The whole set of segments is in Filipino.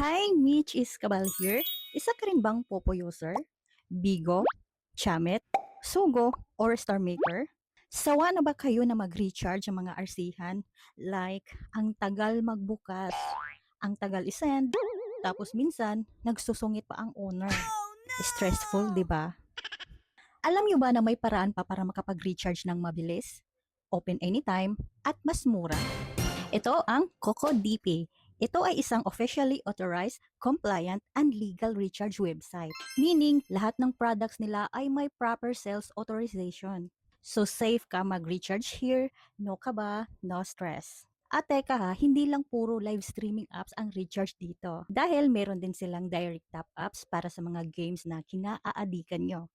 Hi, Mitch Iskabal here. Isa ka rin bang Popo user? Bigo, Chamit, Sugo, or Star Maker? Sawa na ba kayo na mag-recharge ang mga arsihan? Like, ang tagal magbukas, ang tagal isend, tapos minsan, nagsusungit pa ang owner. Stressful, di ba? Alam nyo ba na may paraan pa para makapag-recharge ng mabilis, open anytime, at mas mura? Ito ang CocoDP. Ito ay isang officially authorized, compliant, and legal recharge website. Meaning, lahat ng products nila ay may proper sales authorization. So safe ka mag-recharge here, no kaba, no stress. At teka ha, hindi lang puro live streaming apps ang recharge dito. Dahil meron din silang direct top apps para sa mga games na kinaaadikan nyo.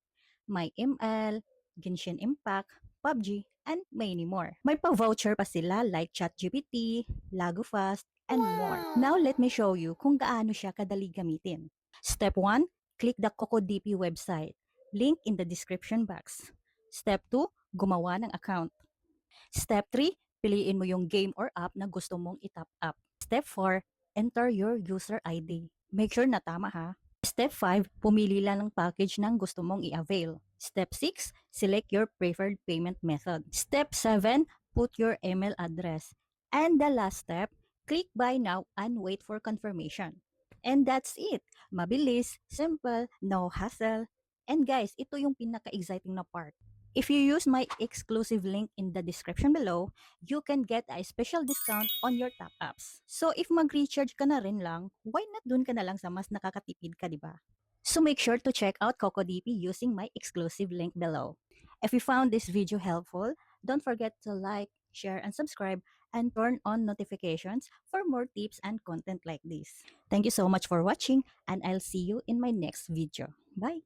May ML, Genshin Impact, PUBG, and many more. May pa-voucher pa sila like ChatGPT, LagoFast, and more. Now let me show you kung gaano siya kadali gamitin. Step 1, click the CocoDP website. Link in the description box. Step 2, gumawa ng account. Step 3, piliin mo yung game or app na gusto mong i-top up. Step 4, enter your user ID. Make sure na tama ha. Step 5, pumili lang ng package ng gusto mong i-avail. Step 6, select your preferred payment method. Step 7, put your email address. And the last step, click buy now and wait for confirmation. And that's it. Mabilis, simple, no hassle. And guys, ito yung pinaka-exciting na part. If you use my exclusive link in the description below, you can get a special discount on your top ups. So if mag-recharge ka na rin lang, why not dun ka na lang sa mas nakakatipid ka, di ba? So make sure to check out CocoDP using my exclusive link below. If you found this video helpful, don't forget to like, share, and subscribe, and turn on notifications for more tips and content like this. Thank you so much for watching, and I'll see you in my next video. Bye!